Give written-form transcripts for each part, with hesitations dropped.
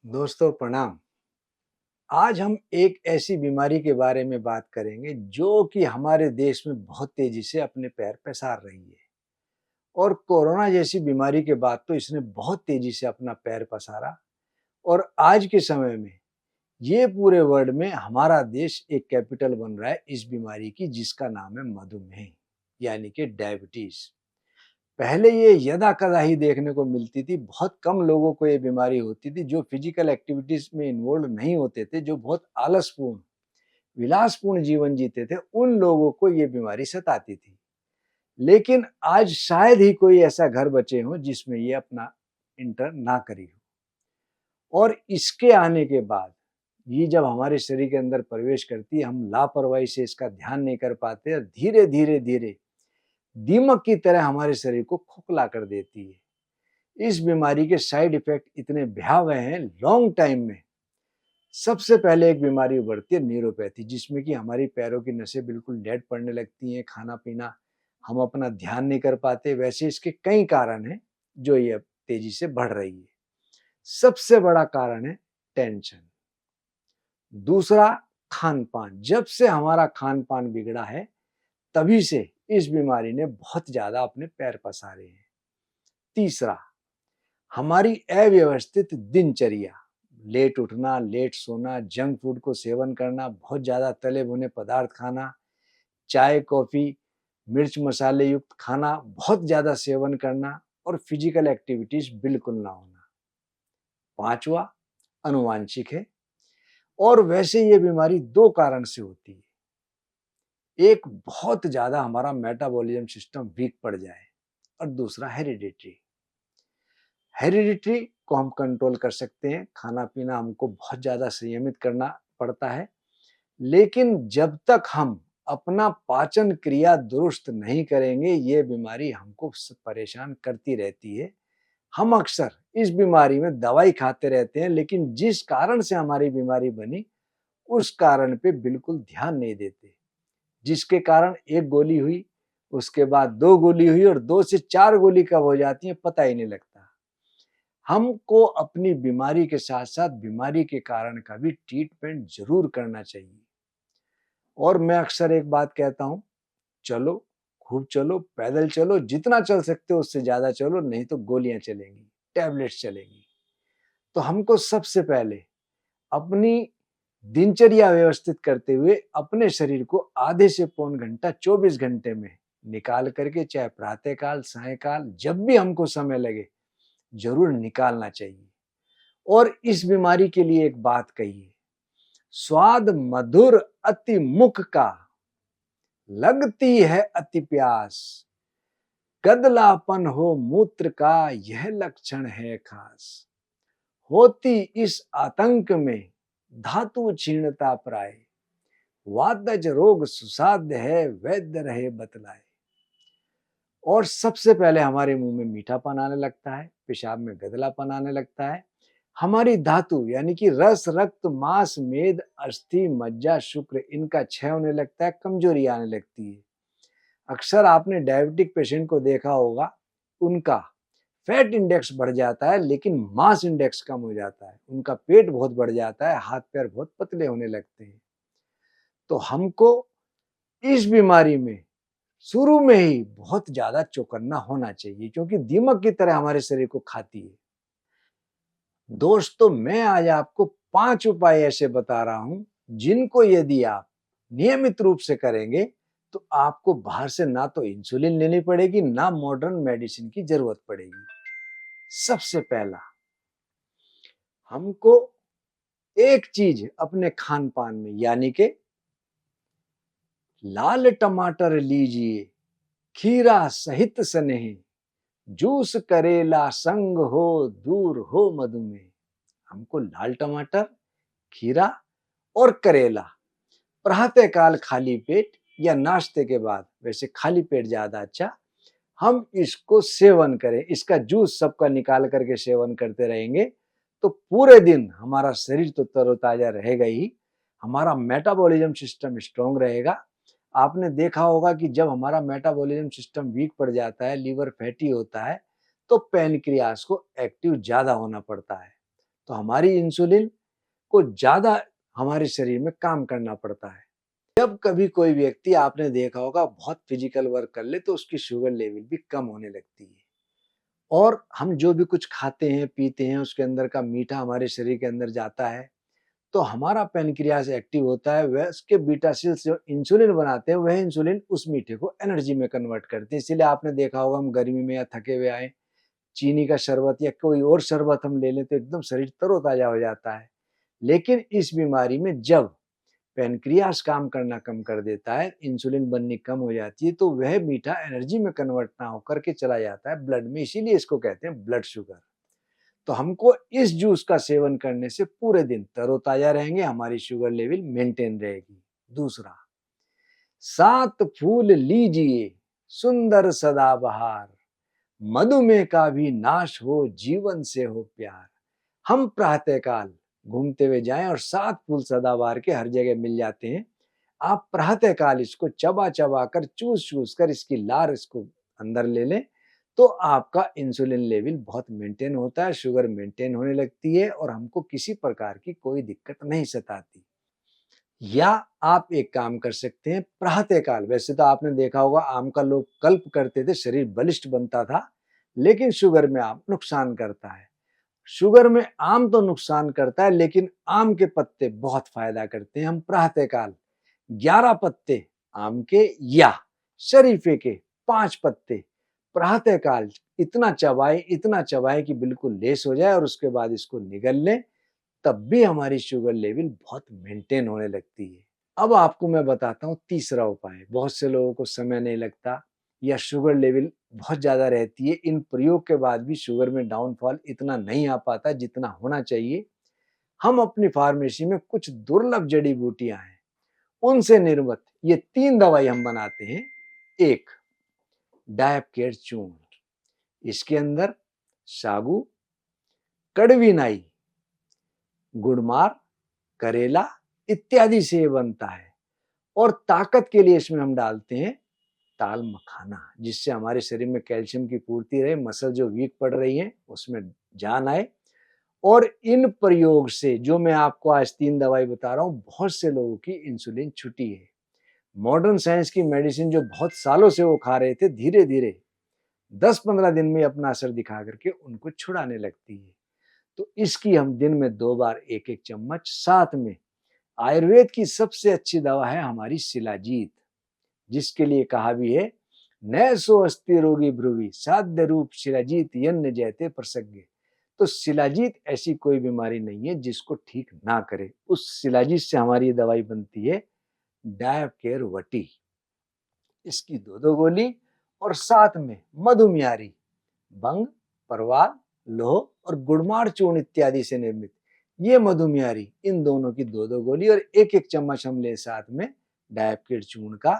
दोस्तों प्रणाम। आज हम एक ऐसी बीमारी के बारे में बात करेंगे जो कि हमारे देश में बहुत तेजी से अपने पैर पसार रही है। और कोरोना जैसी बीमारी के बाद तो इसने बहुत तेजी से अपना पैर पसारा। और आज के समय में ये पूरे वर्ल्ड में हमारा देश एक कैपिटल बन रहा है इस बीमारी की, जिसका नाम है मधुमेह यानी कि डायबिटीज। पहले ये यदा-कदा ही देखने को मिलती थी, बहुत कम लोगों को ये बीमारी होती थी जो फिजिकल एक्टिविटीज़ में इन्वॉल्व नहीं होते थे, जो बहुत आलसपूर्ण, विलासपूर्ण जीवन जीते थे, उन लोगों को ये बीमारी सताती थी। लेकिन आज शायद ही कोई ऐसा घर बचे हों जिसमें ये अपना एंटर ना करी हो। और इसके आने के बाद ये जब हमारे शरीर के अंदर प्रवेश करती है, हम लापरवाही से इसका ध्यान नहीं कर पाते और धीरे-धीरे दीमक की तरह हमारे शरीर को खोखला कर देती है। इस बीमारी के साइड इफेक्ट इतने भयावह हैं लॉन्ग टाइम में। सबसे पहले एक बीमारी उभरती है न्यूरोपैथी, जिसमें कि हमारी पैरों की नसें बिल्कुल डेड पड़ने लगती हैं, खाना-पीना हम अपना ध्यान नहीं कर पाते। वैसे इसके कई कारण हैं जो ये अब तेजी से बढ़ रही है। सबसे बड़ा कारण है टेंशन। दूसरा खान-पान। जब से हमारा खान-पान बिगड़ा है, तभी से इस बीमारी ने बहुत ज़्यादा अपने पैर पसारे हैं। तीसरा, हमारी अव्यवस्थित दिनचर्या, लेट उठना, लेट सोना, जंक फूड को सेवन करना, बहुत ज़्यादा तले भुने पदार्थ खाना, चाय, कॉफ़ी, मिर्च मसाले युक्त खाना, बहुत ज़्यादा सेवन करना और फिजिकल एक्टिविटीज़ बिल्कुल ना होना। पाँचवा, आनुवांशिक है और वैसे ये बीमारी 2 कारण से होती है। एक, बहुत ज़्यादा हमारा मेटाबॉलिज़्म सिस्टम वीक पड़ जाए और दूसरा हेरिडिटी। हेरिडिटी को हम कंट्रोल कर सकते हैं, खाना-पीना हमको बहुत ज़्यादा संयमित करना पड़ता है। लेकिन जब तक हम अपना पाचन क्रिया दुरुस्त नहीं करेंगे, ये बीमारी हमको परेशान करती रहती है। हम अक्सर इस बीमारी में दवाई खाते रहते हैं, लेकिन जिस कारण से हमारी बीमारी बनी, उस कारण पे बिल्कुल ध्यान नहीं देते। जिसके कारण 1 गोली हुई, उसके बाद 2 गोली हुई और 2 से 4 गोली कब हो जाती है, पता ही नहीं लगता। हमको अपनी बीमारी के साथ-साथ बीमारी के कारण का भी ट्रीटमेंट ज़रूर करना चाहिए। और मैं अक्सर एक बात कहता हूँ, चलो, खूब चलो, पैदल चलो, जितना चल सकते हो उससे ज़्यादा चलो, नहीं तो गोलियाँ चलेंगी, टैबलेट्स चलेंगी। तो हमको सबसे पहले अपनी दिनचर्या व्यवस्थित करते हुए अपने शरीर को आधे से पौन घंटा 24 घंटे में निकाल करके, चाहे प्रातःकाल, सायंकाल, जब भी हमको समय लगे, ज़रूर निकालना चाहिए। और इस बीमारी के लिए एक बात कही है, स्वाद मधुर अति मुख का, लगती है अति प्यास, गदलापन हो मूत्र का, यह लक्षण है खास। होती इस आतंक में धातु क्षीणता प्राय, वातज रोग सुसाध्य है, वैद्य रहे बतलाए। और सबसे पहले हमारे मुंह में मीठापन आने लगता है, पेशाब में गदलापन आने लगता है, हमारी धातु यानी कि रस, रक्त, मांस, मेद, अस्थि, मज्जा, शुक्र, इनका क्षय होने लगता है, कमजोरी आने लगती है। अक्सर आपने डायबिटिक पेशेंट को देखा होगा, उनका फैट इंडेक्स बढ़ जाता है लेकिन मास इंडेक्स कम हो जाता है, उनका पेट बहुत बढ़ जाता है, हाथ पैर बहुत पतले होने लगते हैं। तो हमको इस बीमारी में शुरू में ही बहुत ज्यादा चौकन्ना होना चाहिए, क्योंकि दीमक की तरह हमारे शरीर को खाती है। दोस्तों, मैं आज आपको 5 उपाय ऐसे बता रहा हूं जिनको यदि आप नियमित रूप से करेंगे तो आपको बाहर से ना तो इंसुलिन लेनी पड़ेगी, ना मॉडर्न मेडिसिन की जरूरत पड़ेगी। सबसे पहला, हमको एक चीज अपने खान पान में यानी कि लाल टमाटर लीजिए, खीरा सहित स्नेह, जूस करेला संग हो, दूर हो मधुमेह। हमको लाल टमाटर, खीरा और करेला प्रातःकाल खाली पेट या नाश्ते के बाद, वैसे खाली पेट ज्यादा अच्छा, हम इसको सेवन करें। इसका जूस सबका निकाल करके सेवन करते रहेंगे तो पूरे दिन हमारा शरीर तो तरोताजा रहेगा ही, हमारा मेटाबॉलिज्म सिस्टम स्ट्रांग रहेगा। आपने देखा होगा कि जब हमारा मेटाबॉलिज्म सिस्टम वीक पड़ जाता है, लीवर फैटी होता है, तो पैनक्रियास को एक्टिव ज्यादा होना पड़ता है। तो हमारी इंसुलिन को ज़्यादा हमारे शरीर में काम करना पड़ता है। जब कभी कोई व्यक्ति आपने देखा होगा बहुत फिजिकल वर्क कर ले तो उसकी शुगर लेवल भी कम होने लगती है। और हम जो भी कुछ खाते हैं, पीते हैं उसके अंदर का मीठा हमारे शरीर के अंदर जाता है, तो हमारा पैनक्रियास एक्टिव होता है, वह उसके बीटा सेल्स जो इंसुलिन बनाते हैं, वह इंसुलिन उस मीठे को एनर्जी में कन्वर्ट करते हैं। इसीलिए आपने देखा होगा हम गर्मी में या थके हुए आए, चीनी का शरबत या कोई और शरबत हम ले लें तो एकदम शरीर तरोताजा हो जाता है। लेकिन इस बीमारी में जब पैनक्रियास काम करना कम कर देता है, इंसुलिन बननी कम हो जाती है, तो वह मीठा एनर्जी में कन्वर्ट ना होकर के चला जाता है ब्लड में, इसीलिए इसको कहते हैं ब्लड शुगर। तो हमको इस जूस का सेवन करने से पूरे दिन तरोताजा रहेंगे, हमारी शुगर लेवल मेंटेन रहेगी। दूसरा, 7 फूल लीजिए सुंदर सदाबहार, मधुमेह का भी नाश हो जीवन से हो प्यार। हम प्रातःकाल घूमते हुए जाएं और 7 फूल सदाबहार के हर जगह मिल जाते हैं। आप प्रातःकाल इसको चबा चबा कर चूस चूस कर इसकी लार इसको अंदर ले लें, तो आपका इंसुलिन लेवल बहुत मेंटेन होता है, शुगर मेंटेन होने लगती है और हमको किसी प्रकार की कोई दिक्कत नहीं सताती। या आप एक काम कर सकते हैं, प्रातःकाल वैसे तो आपने देखा होगा आम का लोग कल्प करते थे, शरीर बलिष्ठ बनता था, लेकिन शुगर में आम नुकसान करता है। शुगर में आम तो नुकसान करता है, लेकिन आम के पत्ते बहुत फायदा करते हैं। हम प्रातःकाल 11 पत्ते आम के या शरीफे के 5 पत्ते प्रातःकाल इतना चबाएं कि बिल्कुल लेस हो जाए और उसके बाद इसको निगल लें, तब भी हमारी शुगर लेवल बहुत मेंटेन होने लगती है। अब आपको मैं बताता हूँ तीसरा उपाय। बहुत से लोगों को समय नहीं लगता या शुगर लेवल बहुत ज़्यादा रहती है। इन प्रयोग के बाद भी शुगर में डाउनफॉल इतना नहीं आ पाता जितना होना चाहिए। हम अपनी फार्मेसी में कुछ दुर्लभ जड़ी बूटियां हैं, उनसे निर्मित ये 3 दवाई हम बनाते हैं। एक, डायपकेर चूर्ण, इसके अंदर सागू, कड़वी नाई, गुड़मार, करेला इत्यादि से ये बनता है। और ताकत के लिए इसमें हम डालते हैं ताल मखाना, जिससे हमारे शरीर में कैल्शियम की पूर्ति रहे, मसल जो वीक पड़ रही है उसमें जान आए। और इन प्रयोग से जो मैं आपको आज 3 दवाई बता रहा हूँ, बहुत से लोगों की इंसुलिन छुटी है। मॉडर्न साइंस की मेडिसिन जो बहुत सालों से वो खा रहे थे, धीरे धीरे 10-15 दिन में अपना असर दिखा करके उनको छुड़ाने लगती है। तो इसकी हम दिन में 2 बार एक एक चम्मच, साथ में आयुर्वेद की सबसे अच्छी दवा है हमारी शिलाजीत, जिसके लिए कहा भी है, न सो अस्ति रोगी भ्रुवि साध्य रूप शिलाजीत यन्न जयते प्रसज्ञ। तो शिलाजीत ऐसी कोई बीमारी नहीं है जिसको ठीक ना करे। उस शिलाजीत से हमारी दवाई बनती है डायकेर वटी, इसकी 2-2 गोली, और साथ में मधुमियारी, भंग, परवाल, लोह और गुड़मार चूर्ण इत्यादि से निर्मित ये मधुमियारी, इन दोनों की 2-2 गोली और एक एक चम्मच हम ले साथ में डायकेर चूर्ण का,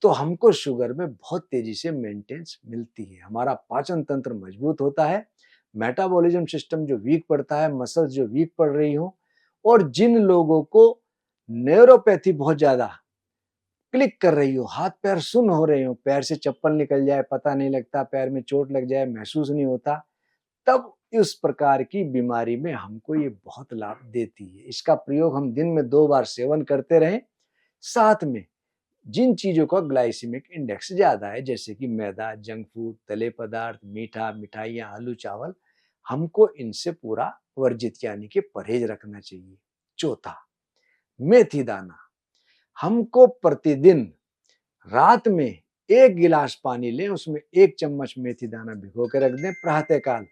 तो हमको शुगर में बहुत तेजी से मेंटेनेंस मिलती है। हमारा पाचन तंत्र मजबूत होता है, मेटाबॉलिज्म सिस्टम जो वीक पड़ता है, मसल्स जो वीक पड़ रही हो, और जिन लोगों को न्यूरोपैथी बहुत ज्यादा क्लिक कर रही हो, हाथ पैर सुन्न हो रहे हो, पैर से चप्पल निकल जाए पता नहीं लगता, पैर में चोट लग जाए महसूस नहीं होता, तब इस प्रकार की बीमारी में हमको ये बहुत लाभ देती है। इसका प्रयोग हम दिन में 2 बार सेवन करते रहें। साथ में जिन चीजों का ग्लाइसेमिक इंडेक्स ज्यादा है, जैसे कि मैदा, जंक फूड, तले पदार्थ, मीठा, मिठाइयाँ, आलू चावल, हमको इनसे पूरा वर्जित यानी कि परहेज रखना चाहिए। चौथा, मेथी दाना, हमको प्रतिदिन रात में 1 गिलास पानी लें, उसमें 1 चम्मच मेथी दाना भिगो के रख दें। प्रातःकाल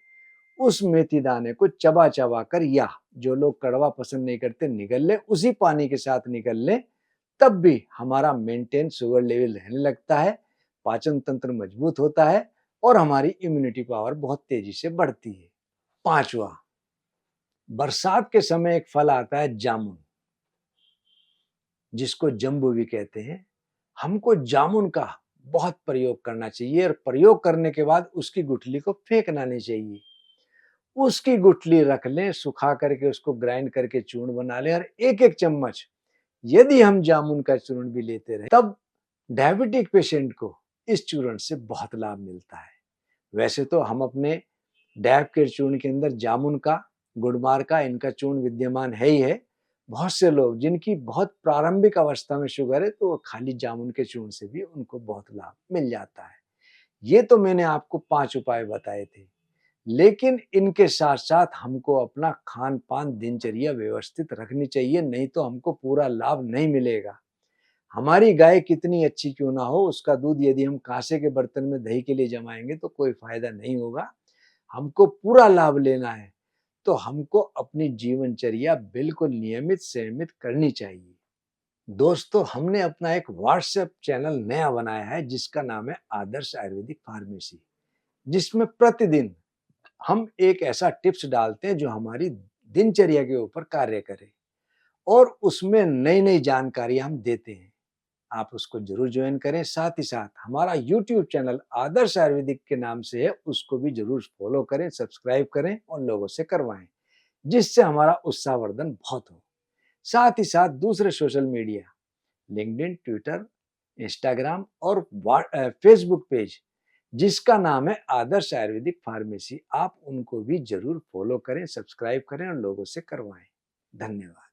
उस मेथी दाने को चबा चबा कर, या जो लोग कड़वा पसंद नहीं करते निगल लें, उसी पानी के साथ निगल लें, तब भी हमारा मेंटेन शुगर लेवल रहने लगता है, पाचन तंत्र मजबूत होता है और हमारी इम्यूनिटी पावर बहुत तेजी से बढ़ती है। पांचवा, बरसात के समय एक फल आता है जामुन, जिसको जम्बू भी कहते हैं। हमको जामुन का बहुत प्रयोग करना चाहिए और प्रयोग करने के बाद उसकी गुठली को फेंकना नहीं चाहिए। उसकी गुठली रख लें, सुखा करके उसको ग्राइंड करके चूर्ण बना लें, और एक एक चम्मच यदि हम जामुन का चूर्ण भी लेते रहे, तब डायबिटिक पेशेंट को इस चूर्ण से बहुत लाभ मिलता है। वैसे तो हम अपने डायब के चूर्ण के अंदर जामुन का गुड़मार का इनका चूर्ण विद्यमान है ही है। बहुत से लोग जिनकी बहुत प्रारंभिक अवस्था में शुगर है, तो वो खाली जामुन के चूर्ण से भी उनको बहुत लाभ मिल जाता है। ये तो मैंने आपको 5 उपाय बताए थे, लेकिन इनके साथ-साथ हमको अपना खान-पान, दिनचर्या व्यवस्थित रखनी चाहिए, नहीं तो हमको पूरा लाभ नहीं मिलेगा। हमारी गाय कितनी अच्छी क्यों ना हो, उसका दूध यदि हम काँसे के बर्तन में दही के लिए जमाएँगे तो कोई फ़ायदा नहीं होगा। हमको पूरा लाभ लेना है, तो हमको अपनी जीवनचर्या बिल्कुल नियमित संयमित करनी चाहिए। दोस्तों, हमने अपना एक व्हाट्सएप चैनल नया बनाया है जिसका नाम है आदर्श आयुर्वेदिक फार्मेसी, जिसमें प्रतिदिन हम एक ऐसा टिप्स डालते हैं जो हमारी दिनचर्या के ऊपर कार्य करे और उसमें नई-नई जानकारी हम देते हैं। आप उसको ज़रूर जॉइन करें। साथ ही साथ हमारा यूट्यूब चैनल आदर्श आयुर्वेदिक के नाम से है, उसको भी ज़रूर फ़ॉलो करें, सब्सक्राइब करें और लोगों से करवाएँ, जिससे हमारा उत्साहवर्धन बहुत हो। साथ ही साथ दूसरे social media LinkedIn, Twitter, Instagram और फेसबुक पेज जिसका नाम है आदर्श आयुर्वेदिक फार्मेसी, आप उनको भी ज़रूर फ़ॉलो करें, सब्सक्राइब करें और लोगों से करवाएँ। धन्यवाद।